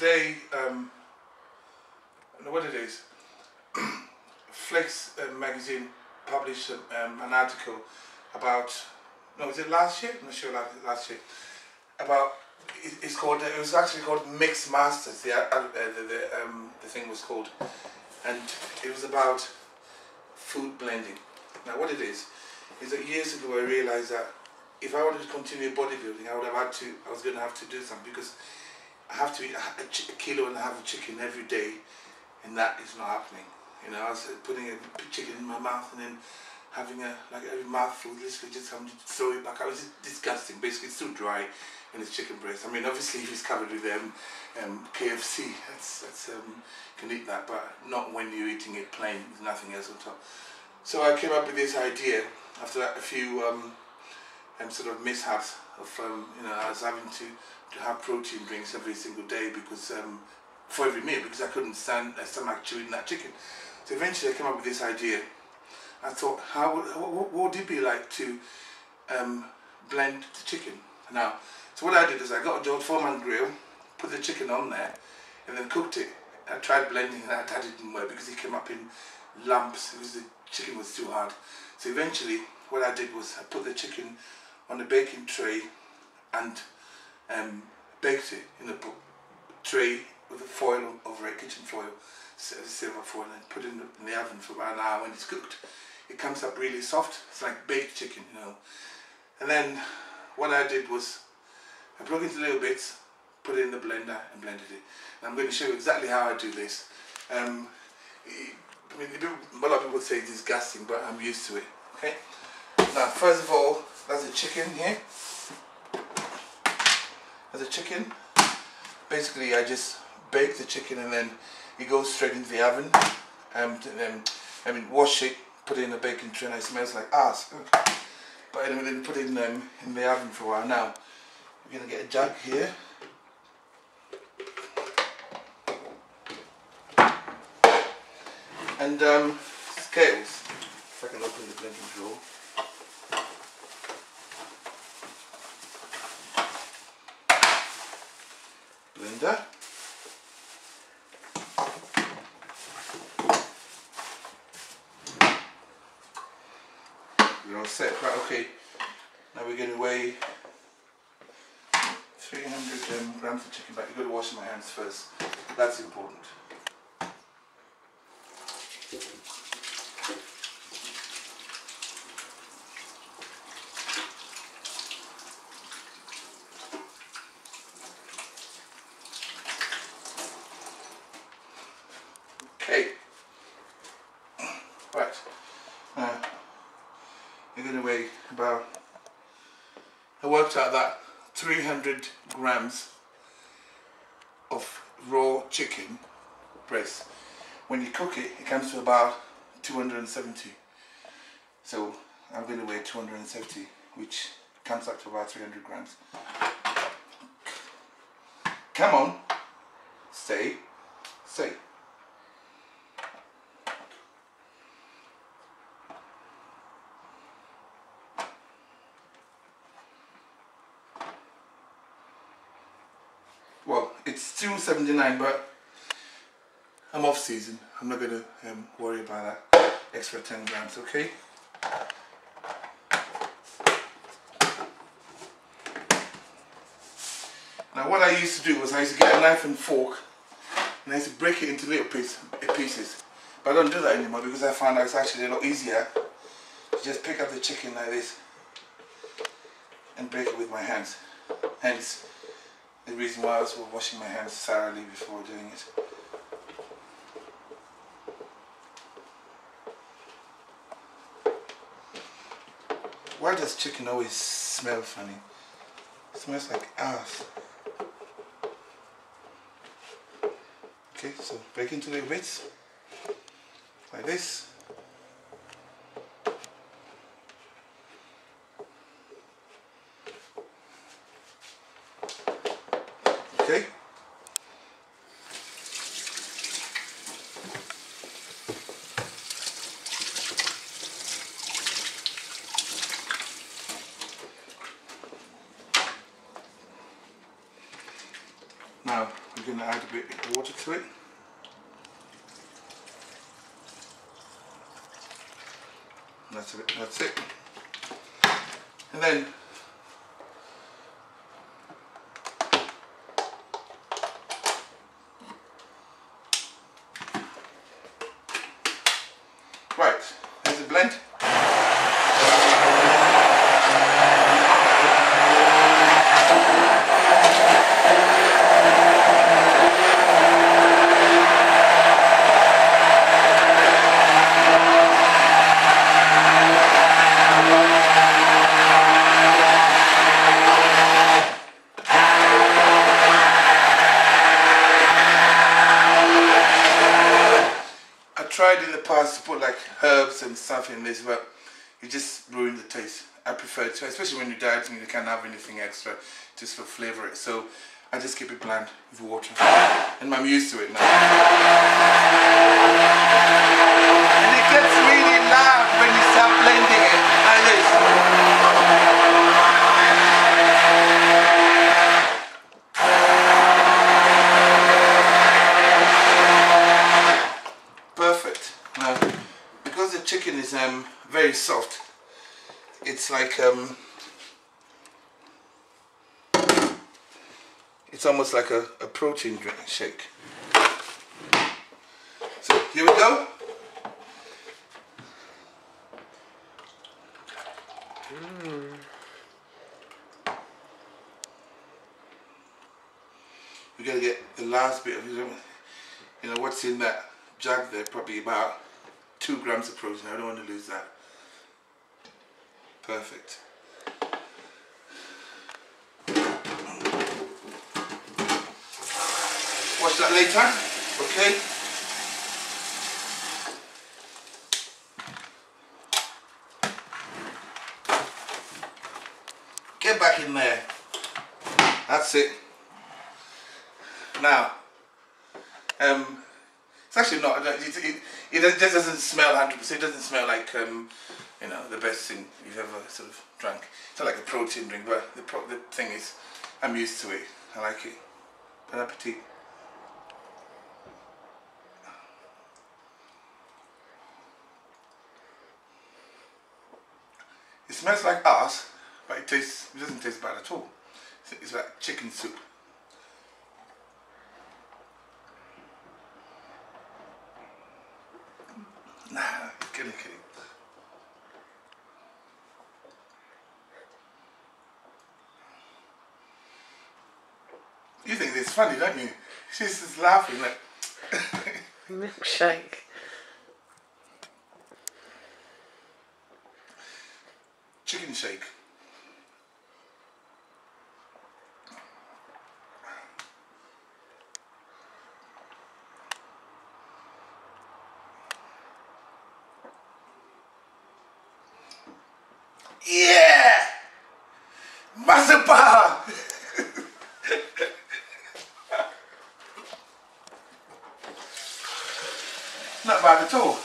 today, I know what it is. Flex magazine published an article about, no, was it last year? I'm not sure, last year. About, it's called, it was actually called Mix Masters, the thing was called. And it was about food blending. Now what it is that years ago I realized that if I wanted to continue bodybuilding, I was going to have to do something, because I have to eat a kilo and a half of chicken every day, and that is not happening. You know, I was putting a chicken in my mouth and then having like every mouthful, literally just having to throw it back out. It's disgusting. Basically, it's too dry and it's chicken breast. I mean, obviously, if it's covered with KFC, that's you can eat that, but not when you're eating it plain with nothing else on top. So I came up with this idea after a few sort of mishaps of you know, I was having to have protein drinks every single day because for every meal, because I couldn't stand stomach chewing that chicken. So eventually I came up with this idea. I thought, what would it be like to blend the chicken? Now, so what I did is I got a George Foreman grill, put the chicken on there, and then cooked it. I tried blending that didn't work because it came up in lumps. The chicken was too hard. So eventually, what I did was I put the chicken on a baking tray and baked it in a tray with a foil over it, kitchen foil, silver foil, and put it in the oven for about an hour. When it's cooked, it comes up really soft. It's like baked chicken, you know. And then what I did was I broke it into little bits, put it in the blender and blended it. And I'm going to show you exactly how I do this. I mean, a lot of people say it's disgusting, but I'm used to it. Okay. Now, first of all, that's the chicken here. That's the chicken. Basically, I just bake the chicken and then it goes straight into the oven. And then, wash it, put it in a baking tray, and it smells like ass. But anyway, then put it in the oven for a while. Now, we're gonna get a jug here. And scales. If I can open the blending drawer. Blender. We're all set, right? Okay. Now we're going to weigh 300 grams of chicken, but you've got to wash my hands first. That's important. Okay, right, now you're going to weigh about, I worked out that 300 grams of raw chicken breast. When you cook it, it comes to about 270. So I'm going to weigh 270, which comes up to about 300 grams. Come on, stay. Well, it's 279, but I'm off season. I'm not going to worry about that extra 10 grams, okay? Now what I used to do was I used to get a knife and fork and I used to break it into little pieces. But I don't do that anymore because I found out it's actually a lot easier to just pick up the chicken like this and break it with my hands. Hence the reason why I was washing my hands thoroughly before doing it. Why does chicken always smell funny? It smells like ass. Okay, so break into little bits like this. Okay. Now, I'm going to add a bit of water to it. That's it. And then right, there's a blend. Tried in the past to put like herbs and stuff in this, but it just ruined the taste. I prefer to, especially when you're dieting, you can't have anything extra just for flavour it. So I just keep it bland with water, and I'm used to it now. And it gets really loud when you start blending it like this. Perfect. Now, because the chicken is very soft, it's like it's almost like a protein drink shake. So here we go. We're gonna get the last bit of, you know what's in that jug there, probably about 2 grams of protein. I don't want to lose that. Perfect. Watch that later. Okay. Get back in there. That's it. Now, it's actually not. It just doesn't smell 100%. It doesn't smell like you know, the best thing you've ever sort of drank. It's not like a protein drink, but the thing is, I'm used to it. I like it. Bon appetit. It smells like ass, but it doesn't taste bad at all. It's like chicken soup. Nah, you're kidding. You think it's funny, don't you? She's just laughing like... Milkshake. Chicken shake. Yeah! Muscle power! Not bad at all.